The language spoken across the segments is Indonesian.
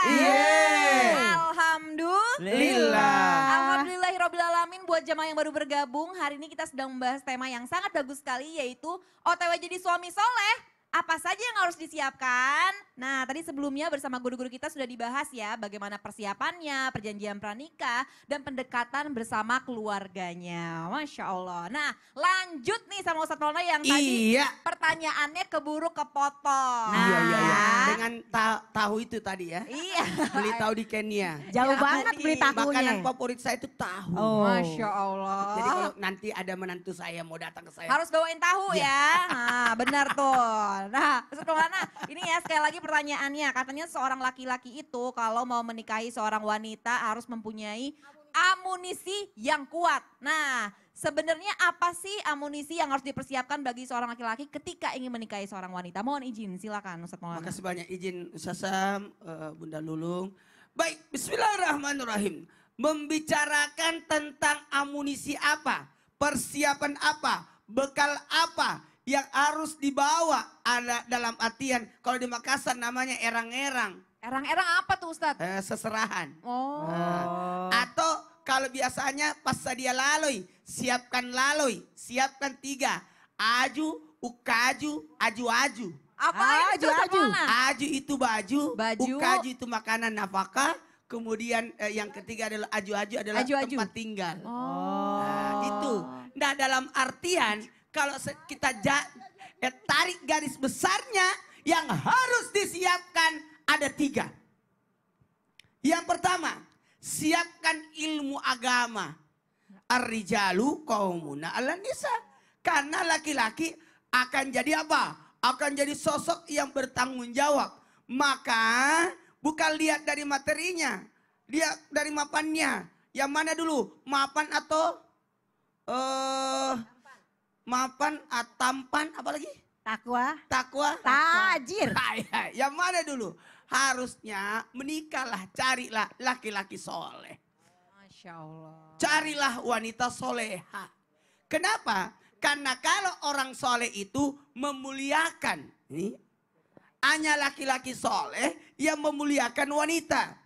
Yeay. Alhamdulillah. Alhamdulillahirrabbilalamin buat jamaah yang baru bergabung. Hari ini kita sedang membahas tema yang sangat bagus sekali yaitu OTW jadi suami soleh. Apa saja yang harus disiapkan? Nah tadi sebelumnya bersama guru-guru kita sudah dibahas ya bagaimana persiapannya, perjanjian pranikah, dan pendekatan bersama keluarganya. Masya Allah. Nah lanjut nih sama Ustadz Maulana yang tadi pertanyaannya keburu kepotong. Iya. Dengan tahu itu tadi ya. Iya. Beli tahu di Kenya. Jauh banget beli tahunya. Makanan favorit saya itu tahu. Oh. Masya Allah. Jadi kalau nanti ada menantu saya mau datang ke saya. Harus bawain tahu ya. Nah benar tuh. Nah Ustadz Maulana ini ya sekali lagi pertanyaannya. Katanya seorang laki-laki itu kalau mau menikahi seorang wanita harus mempunyai amunisi yang kuat. Nah sebenarnya apa sih amunisi yang harus dipersiapkan bagi seorang laki-laki ketika ingin menikahi seorang wanita? Mohon izin silakan Ustadz Maulana. Makasih banyak izin Ustaz Sam, Bunda Lulung. Baik, bismillahirrahmanirrahim. Membicarakan tentang amunisi apa, persiapan apa, bekal apa yang harus dibawa ada dalam artian kalau di Makassar namanya erang-erang. Erang-erang apa tuh Ustadz? Seserahan. Oh. Atau kalau biasanya pas dia laloi, siapkan 3. Aju, ukaju, aju-aju. Apa itu Ustadz Maulana? Aju itu baju, Baju. ukaju itu makanan nafkah. Kemudian yang ketiga adalah aju-aju adalah Aju-aju. tempat tinggal. Oh. Nah, itu. Nah dalam artian kalau kita tarik garis besarnya yang harus disiapkan ada 3. Yang pertama, siapkan ilmu agama. Ar-rijalu qaumuna 'alan nisa. Karena laki-laki akan jadi apa? Akan jadi sosok yang bertanggung jawab. Maka bukan lihat dari materinya, lihat dari mapannya. Yang mana dulu? Mapan atau tampan apa lagi? Takwa. Tajir. Yang mana dulu? Harusnya menikahlah, carilah laki-laki soleh. Masya Allah. Carilah wanita soleha. Kenapa? Karena kalau orang soleh itu memuliakan. Ini hanya laki-laki soleh yang memuliakan wanita.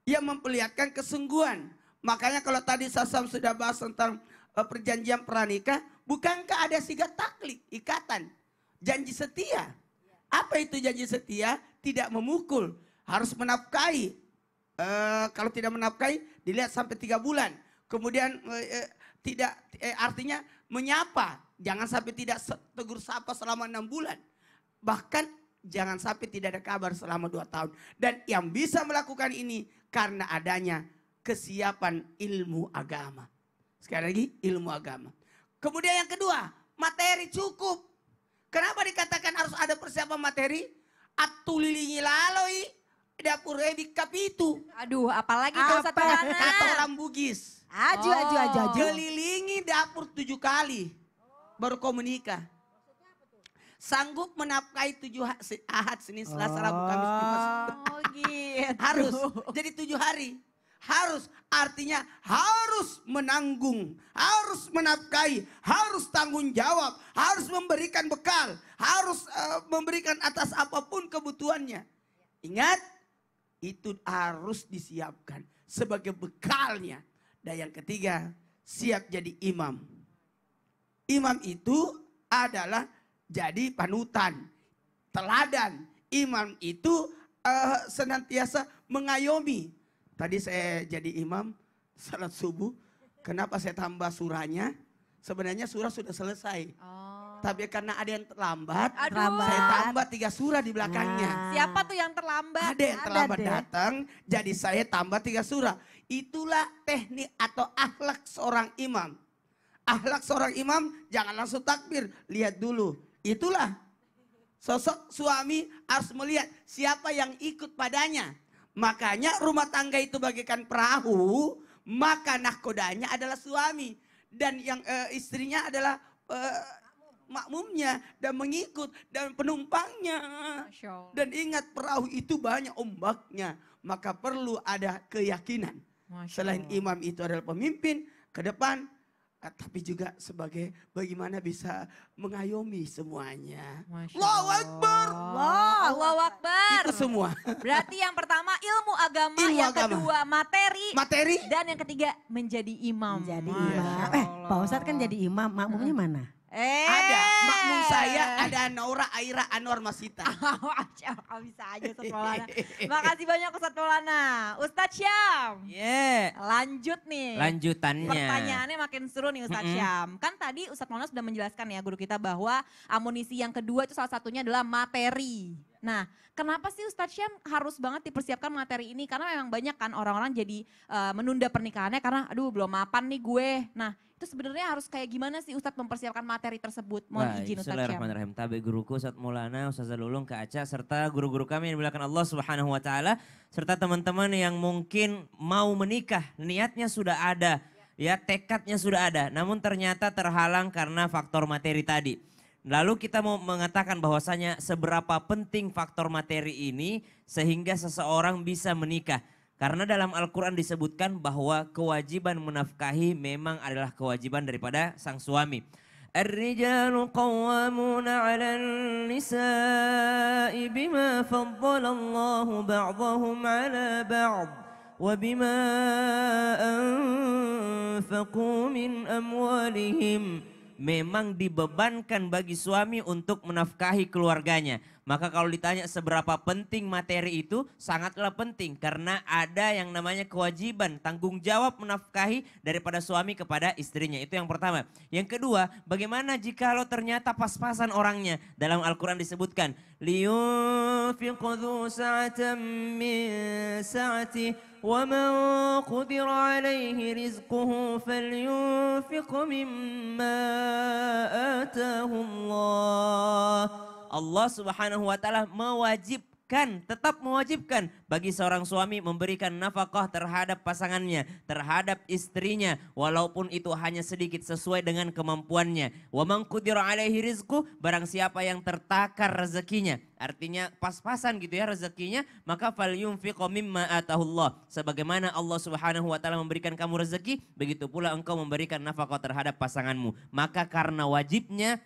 Yang memperlihatkan kesungguhan. Makanya kalau tadi Sasam sudah bahas tentang perjanjian pranikah. Bukankah ada sigat taklid, ikatan, janji setia. Apa itu janji setia? Tidak memukul, harus menafkahi. Kalau tidak menafkahi, dilihat sampai 3 bulan. Kemudian artinya menyapa, jangan sampai tidak tegur sapa selama 6 bulan. Bahkan jangan sampai tidak ada kabar selama 2 tahun. Dan yang bisa melakukan ini karena adanya kesiapan ilmu agama. Sekali lagi ilmu agama. Kemudian yang kedua, materi cukup. Kenapa dikatakan harus ada persiapan materi? Atulilingi laloi dapur di kapitu. Aduh apalagi tuh Ustadz Maulana? Kata orang Bugis. Aju. Kelilingi dapur 7 kali. Baru kau menikah. Sanggup menafkahi 7 Ahad, Senin, Selasa, Rabu, Kamis, Jumat. Oh gitu. Harus. Jadi 7 hari. Harus, artinya harus menanggung, harus menafkahi, harus tanggung jawab, harus memberikan bekal, harus memberikan atas apapun kebutuhannya. Ingat, itu harus disiapkan sebagai bekalnya. Dan yang ketiga, siap jadi imam. Imam itu adalah jadi panutan, teladan. Imam itu senantiasa mengayomi. Tadi saya jadi imam salat subuh. Kenapa saya tambah surahnya? Sebenarnya surah sudah selesai. Tapi karena ada yang terlambat, saya tambah 3 surah di belakangnya. Siapa tuh yang terlambat? Ada yang terlambat datang, jadi saya tambah 3 surah. Itulah teknik atau akhlak seorang imam. Akhlak seorang imam jangan langsung takbir, lihat dulu. Itulah sosok suami harus melihat siapa yang ikut padanya. Makanya rumah tangga itu bagaikan perahu, maka nahkodanya adalah suami. Dan yang istrinya adalah makmumnya dan mengikut dan penumpangnya. Dan ingat perahu itu banyak ombaknya, maka perlu ada keyakinan. Selain imam itu adalah pemimpin, ke depan tapi juga sebagai bagaimana bisa mengayomi semuanya. Masya Allahu Akbar. Allahu Akbar. Itu semua. Berarti yang pertama ilmu agama, Ilmu yang agama. kedua materi, Materi. dan yang ketiga menjadi imam. Jadi Masya imam. Allah. Pak Ustadz kan jadi imam, makmumnya mana? Ada makmum saya, ada Naura Aira Anwar Masita. Bisa aja Ustadz Maulana. Makasih banyak Ustadz Maulana. Ustadz Syam. Lanjut nih. Lanjutannya. Pertanyaannya makin seru nih Ustadz Syam. Kan tadi Ustadz Maulana sudah menjelaskan ya guru kita bahwa amunisi yang kedua itu salah satunya adalah materi. Nah, kenapa sih Ustadz Syam harus banget dipersiapkan materi ini? Karena memang banyak kan orang-orang jadi menunda pernikahannya karena aduh belum mapan nih gue. Nah, itu sebenarnya harus kayak gimana sih Ustadz mempersiapkan materi tersebut? Mohon izin Ustadz Syam. Bismillahirrahmanirrahim. Tabe guruku Ustadz Maulana, Ustazah Lulung, Kak Aca, serta guru-guru kami yang dimuliakan Allah Subhanahu wa taala, serta teman-teman yang mungkin mau menikah, niatnya sudah ada, ya tekadnya sudah ada, namun ternyata terhalang karena faktor materi tadi. Lalu kita mau mengatakan bahwasanya seberapa penting faktor materi ini sehingga seseorang bisa menikah. Karena dalam Al-Quran disebutkan bahwa kewajiban menafkahi memang adalah kewajiban daripada sang suami. Ar-rijalu qawwamuna 'alan nisa'i bima faddalallahu ba'dahum 'ala ba'd wa bima anfaqu min amwalihim. Memang dibebankan bagi suami untuk menafkahi keluarganya. Maka kalau ditanya seberapa penting materi itu, sangatlah penting. Karena ada yang namanya kewajiban, tanggung jawab menafkahi daripada suami kepada istrinya. Itu yang pertama. Yang kedua, bagaimana jika lo ternyata pas-pasan orangnya. Dalam Al-Quran disebutkan, liyunfiq dhu sa'atan min sa'ati. وَمَنْ قُدِرَ عَلَيْهِ رِزْقُهُ فَلْيُنْفِقْ مِمَّا آتَاهُ اللَّهُ. Allah Subhanahu wa taala tetap mewajibkan bagi seorang suami memberikan nafkah terhadap pasangannya, terhadap istrinya, walaupun itu hanya sedikit sesuai dengan kemampuannya. Wa man qudira alaihi rizqu, barang siapa yang tertakar rezekinya, artinya pas-pasan gitu ya rezekinya, maka falyunfiq mimma atahullah. Sebagaimana Allah Subhanahu wa taala memberikan kamu rezeki, begitu pula engkau memberikan nafkah terhadap pasanganmu. Maka karena wajibnya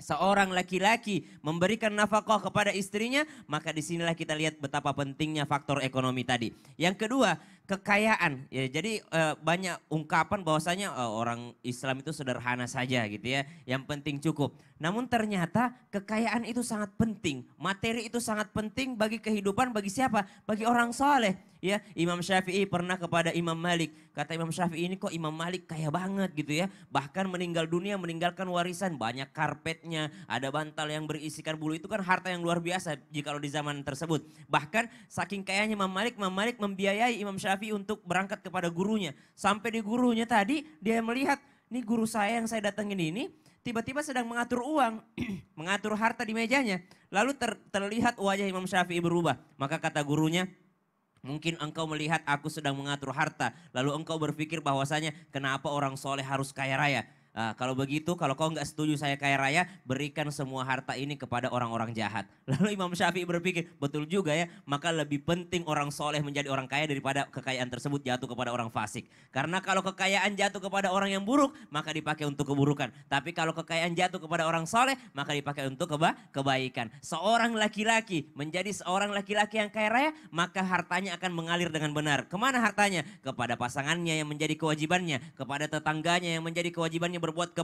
seorang laki-laki memberikan nafkah kepada istrinya, maka disinilah kita lihat betapa pentingnya faktor ekonomi tadi. Yang kedua, kekayaan. Ya, jadi banyak ungkapan bahwasanya orang Islam itu sederhana saja gitu ya, yang penting cukup. Namun ternyata kekayaan itu sangat penting, materi itu sangat penting bagi kehidupan, bagi siapa? Bagi orang soleh. Ya, Imam Syafi'i pernah kepada Imam Malik, kata Imam Syafi'i ini kok Imam Malik kaya banget gitu ya. Bahkan meninggal dunia meninggalkan warisan, banyak karpetnya, ada bantal yang berisikan bulu, itu kan harta yang luar biasa jikalau di zaman tersebut. Bahkan saking kayanya Imam Malik membiayai Imam Syafi'i untuk berangkat kepada gurunya. Sampai di gurunya tadi dia melihat, nih guru saya yang saya datangin ini tiba-tiba sedang mengatur uang, mengatur harta di mejanya. Lalu terlihat wajah Imam Syafi'i berubah. Maka kata gurunya, mungkin engkau melihat aku sedang mengatur harta, lalu engkau berpikir bahwasanya kenapa orang soleh harus kaya raya. Kalau begitu, kalau kau nggak setuju saya kaya raya, berikan semua harta ini kepada orang-orang jahat. Lalu Imam Syafi'i berpikir, betul juga ya, maka lebih penting orang soleh menjadi orang kaya daripada kekayaan tersebut jatuh kepada orang fasik. Karena kalau kekayaan jatuh kepada orang yang buruk, maka dipakai untuk keburukan. Tapi kalau kekayaan jatuh kepada orang soleh, maka dipakai untuk kebaikan. Seorang laki-laki menjadi seorang laki-laki yang kaya raya, maka hartanya akan mengalir dengan benar. Kemana hartanya? Kepada pasangannya yang menjadi kewajibannya, kepada tetangganya yang menjadi kewajibannya berbuat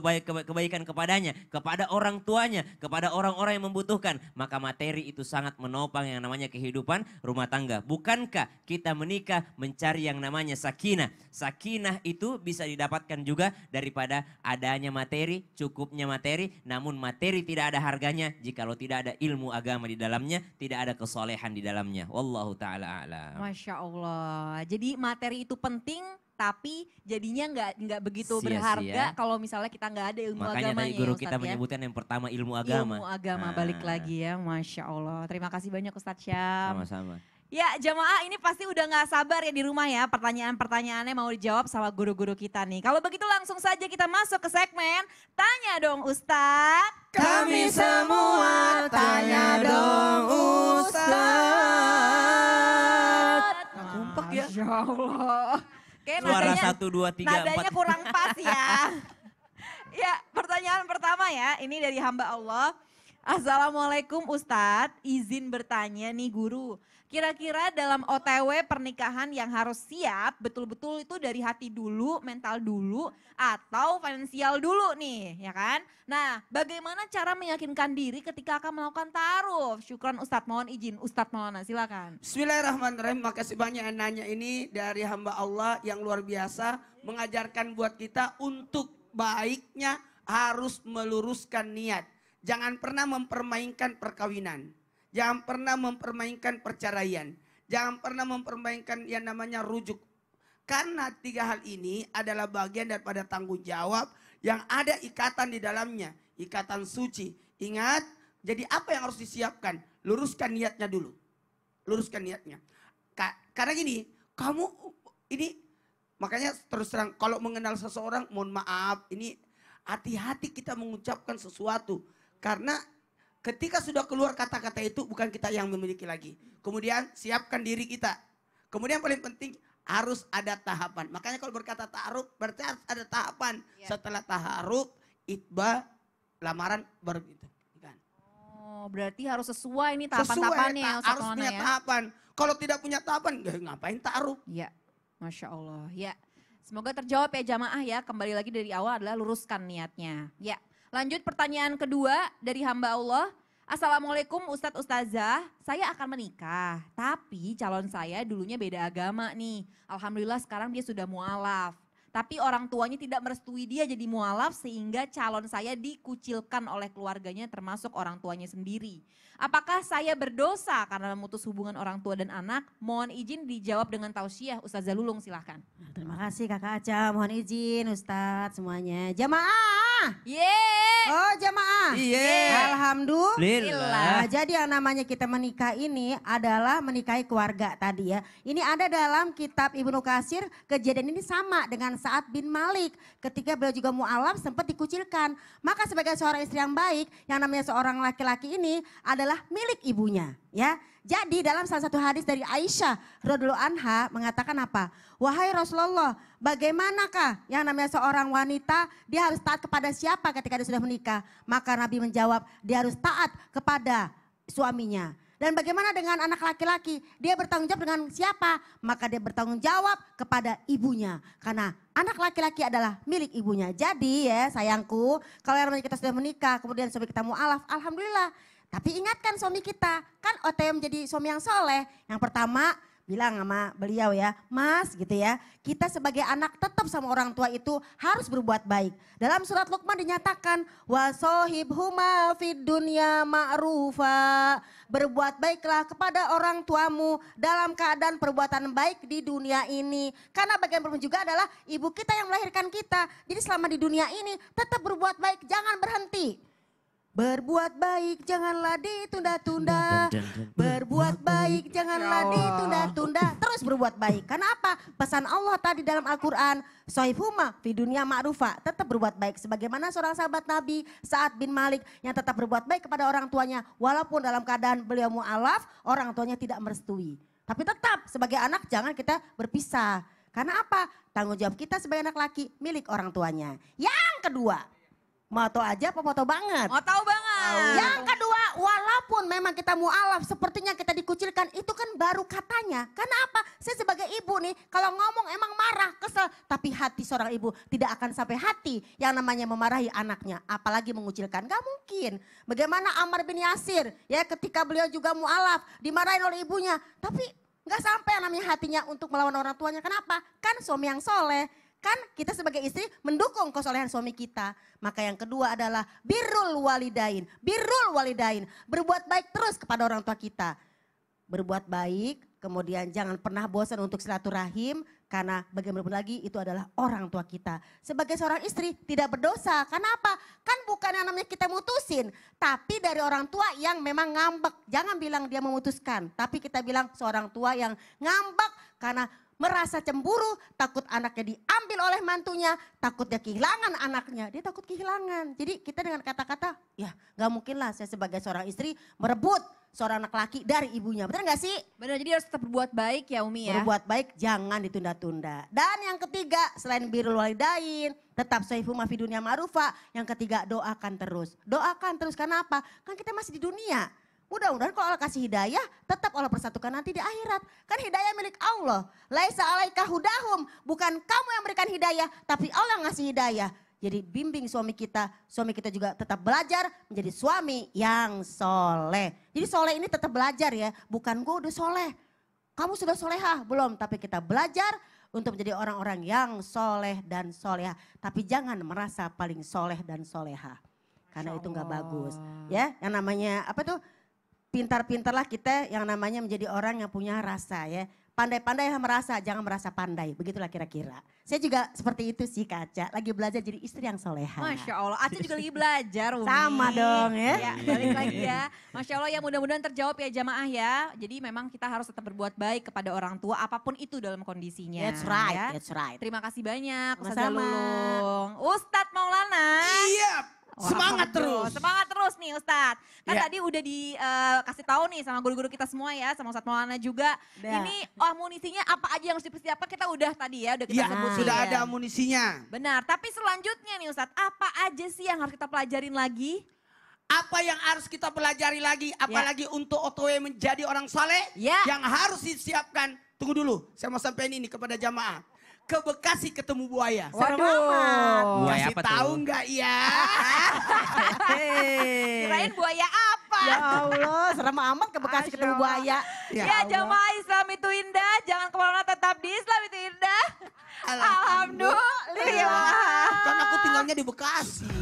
kebaikan kepadanya, kepada orang tuanya, kepada orang-orang yang membutuhkan. Maka materi itu sangat menopang yang namanya kehidupan rumah tangga. Bukankah kita menikah mencari yang namanya sakinah? Sakinah itu bisa didapatkan juga daripada adanya materi, cukupnya materi. Namun materi tidak ada harganya jikalau tidak ada ilmu agama di dalamnya, tidak ada kesolehan di dalamnya. Wallahu ta'ala a'lam. Masya Allah. Jadi materi itu penting, tapi jadinya nggak begitu Sia-sia. berharga kalau misalnya kita nggak ada ilmu Makanya agamanya tadi guru ya kita Ustadz ya. menyebutkan yang pertama ilmu agama. Ilmu agama balik lagi ya, Masya Allah. Terima kasih banyak Ustadz Syam. Sama-sama. Ya jamaah ini pasti udah gak sabar ya di rumah ya, pertanyaan-pertanyaannya mau dijawab sama guru-guru kita nih. Kalau begitu langsung saja kita masuk ke segmen Tanya Dong Ustadz. Kami semua tanya dong Ustadz. Kompak ya. Masya Allah. Oke, Suara nadanya 1, 2, 3, 4. nadanya kurang pas ya. Ya, pertanyaan pertama ya, ini dari hamba Allah. Assalamualaikum Ustadz, izin bertanya nih guru. Kira-kira dalam OTW pernikahan yang harus siap, betul-betul itu dari hati dulu, mental dulu, atau finansial dulu nih, ya kan? Nah, bagaimana cara meyakinkan diri ketika akan melakukan taruh? Syukran Ustadz, mohon izin. Ustadz Maulana, silakan. Bismillahirrahmanirrahim. Makasih banyak yang nanya ini dari hamba Allah yang luar biasa. Mengajarkan buat kita untuk baiknya harus meluruskan niat. Jangan pernah mempermainkan perkawinan. Jangan pernah mempermainkan perceraian. Jangan pernah mempermainkan yang namanya rujuk. Karena 3 hal ini adalah bagian daripada tanggung jawab yang ada ikatan di dalamnya. Ikatan suci. Ingat, jadi apa yang harus disiapkan? Luruskan niatnya dulu. Luruskan niatnya. Karena gini, kamu ini makanya terus terang kalau mengenal seseorang, mohon maaf, ini hati-hati kita mengucapkan sesuatu. Karena ketika sudah keluar kata-kata itu bukan kita yang memiliki lagi. Kemudian siapkan diri kita. Kemudian paling penting harus ada tahapan. Makanya kalau berkata ta'aruf berarti harus ada tahapan. Ya. Setelah ta'aruf, itba, lamaran baru gitu. Kan? Oh, berarti harus sesuai nih Sesuai, tahapan-tahapannya ya Ustadz harus Maulana punya ya. tahapan. Kalau tidak punya tahapan, ngapain ta'aruf? Ya, Masya Allah. Ya, semoga terjawab ya jamaah ya. Kembali lagi dari awal adalah luruskan niatnya. Ya, lanjut pertanyaan kedua dari hamba Allah. Assalamualaikum Ustadz Ustazah, saya akan menikah. Tapi calon saya dulunya beda agama nih. Alhamdulillah sekarang dia sudah mualaf. Tapi orang tuanya tidak merestui dia jadi mualaf sehingga calon saya dikucilkan oleh keluarganya termasuk orang tuanya sendiri. Apakah saya berdosa karena memutus hubungan orang tua dan anak? Mohon izin dijawab dengan tausiah. Ustazah Lulung silahkan. Terima kasih Kakak Aca, mohon izin Ustadz semuanya. Jamaah, Yeay. oh jamaah. Iya. Alhamdulillah. Nah, jadi yang namanya kita menikah ini adalah menikahi keluarga tadi ya. Ini ada dalam kitab Ibnu Katsir, kejadian ini sama dengan Sa'ad bin Malik. Ketika beliau juga mu'alaf sempat dikucilkan. Maka sebagai seorang istri yang baik, yang namanya seorang laki-laki ini adalah milik ibunya ya. Jadi dalam salah satu hadis dari Aisyah radhiyallahu anha mengatakan apa? Wahai Rasulullah, bagaimanakah yang namanya seorang wanita dia harus taat kepada siapa ketika dia sudah menikah? Maka Nabi menjawab, dia harus taat kepada suaminya. Dan bagaimana dengan anak laki-laki? Dia bertanggung jawab dengan siapa? Maka dia bertanggung jawab kepada ibunya. Karena anak laki-laki adalah milik ibunya. Jadi ya sayangku, kalau yang namanya kita sudah menikah, kemudian suami kita mu'alaf, alhamdulillah. Tapi ingatkan suami kita, kan OTW menjadi suami yang soleh. Yang pertama bilang sama beliau ya, Mas gitu ya, kita sebagai anak tetap sama orang tua itu harus berbuat baik. Dalam surat Luqman dinyatakan, wasohibhuma fid dunya ma'rufa. Berbuat baiklah kepada orang tuamu dalam keadaan perbuatan baik di dunia ini. Karena bagaimanapun juga adalah ibu kita yang melahirkan kita. Jadi selama di dunia ini tetap berbuat baik, jangan berhenti. Berbuat baik janganlah ditunda-tunda. Berbuat baik janganlah ditunda-tunda. Terus berbuat baik. Karena apa? Pesan Allah tadi dalam Al-Quran. Sohibhuma fi dunya ma'rufa. Tetap berbuat baik. Sebagaimana seorang sahabat Nabi Sa'ad bin Malik yang tetap berbuat baik kepada orang tuanya. Walaupun dalam keadaan beliau mu'alaf, orang tuanya tidak merestui. Tapi tetap sebagai anak jangan kita berpisah. Karena apa? Tanggung jawab kita sebagai anak laki milik orang tuanya. Yang kedua. Mau tahu aja apa mau tahu banget? Mau tahu banget. Yang kedua, walaupun memang kita mu'alaf, sepertinya kita dikucilkan, itu kan baru katanya. Karena apa? Saya sebagai ibu nih, kalau ngomong emang marah, kesel. Tapi hati seorang ibu tidak akan sampai hati yang namanya memarahi anaknya. Apalagi mengucilkan, gak mungkin. Bagaimana Ammar bin Yasir, ya ketika beliau juga mu'alaf, dimarahin oleh ibunya. Tapi gak sampai yang namanya hatinya untuk melawan orang tuanya. Kenapa? Kan suami yang soleh. Kan kita sebagai istri mendukung kesolehan suami kita. Maka yang kedua adalah birrul walidain. Birrul walidain. Berbuat baik terus kepada orang tua kita. Berbuat baik, kemudian jangan pernah bosan untuk silaturahim. Karena bagaimanapun lagi itu adalah orang tua kita. Sebagai seorang istri tidak berdosa. Karena apa? Kan bukan yang namanya kita mutusin. Tapi dari orang tua yang memang ngambek. Jangan bilang dia memutuskan. Tapi kita bilang seorang tua yang ngambek karena merasa cemburu, takut anaknya diambil oleh mantunya, takut dia kehilangan anaknya, dia takut kehilangan. Jadi kita dengan kata-kata, ya gak mungkin lah saya sebagai seorang istri merebut seorang anak laki dari ibunya. Benar nggak sih? Benar, jadi harus tetap berbuat baik ya Umi ya. Berbuat baik jangan ditunda-tunda. Dan yang ketiga selain birrul walidain, tetap shayfu ma fi dunya ma'rufa. Yang ketiga doakan terus. Doakan terus karena apa? Kan kita masih di dunia. Mudah-mudahan kalau Allah kasih hidayah, tetap Allah persatukan nanti di akhirat. Kan hidayah milik Allah. Laisa alaika hudahum. Bukan kamu yang berikan hidayah, tapi Allah yang ngasih hidayah. Jadi bimbing suami kita juga tetap belajar menjadi suami yang soleh. Jadi soleh ini tetap belajar ya, bukan gue udah soleh. Kamu sudah solehah? Belum, tapi kita belajar untuk menjadi orang-orang yang soleh dan solehah. Tapi jangan merasa paling soleh dan solehah. Karena itu nggak bagus. Ya, yang namanya apa tuh? Pintar-pintarlah kita yang namanya menjadi orang yang punya rasa ya. Pandai-pandai merasa, jangan merasa pandai. Begitulah kira-kira. Saya juga seperti itu sih Kaca. Lagi belajar jadi istri yang soleha. Masya Allah, Aca juga lagi belajar Umi. Sama dong ya. Ya, balik lagi ya. Masya Allah ya mudah-mudahan terjawab ya jamaah ya. Jadi memang kita harus tetap berbuat baik kepada orang tua apapun itu dalam kondisinya. That's right, ya. that's right. Terima kasih banyak Ustazah Sama-sama. Lulung. Ustadz Maulana. Iya, Wah, semangat aduh, terus. Semangat terus nih Ustadz. Kan Iya. tadi udah dikasih tahu nih sama guru-guru kita semua ya, sama Ustadz Maulana juga. Udah. Ini amunisinya apa aja yang harus dipersiapkan kita udah tadi ya, udah kita Ya, sebutin. sudah ya. ada amunisinya. Benar, tapi selanjutnya nih Ustadz, apa aja sih yang harus kita pelajarin lagi? Apa yang harus kita pelajari lagi, apalagi untuk OTW menjadi orang saleh, Ya. yang harus disiapkan. Tunggu dulu, saya mau sampaikan ini kepada jamaah. Ke Bekasi ketemu buaya. Serem amat. Buaya Kasih apa tahu tuh? nggak ya? Kirain buaya apa? Ya Allah, serem amat ke Bekasi ketemu buaya. Ya, jamaah Islam itu indah, jangan kemana-mana tetap di Islam itu indah. Alhamdulillah. Kan aku tinggalnya di Bekasi.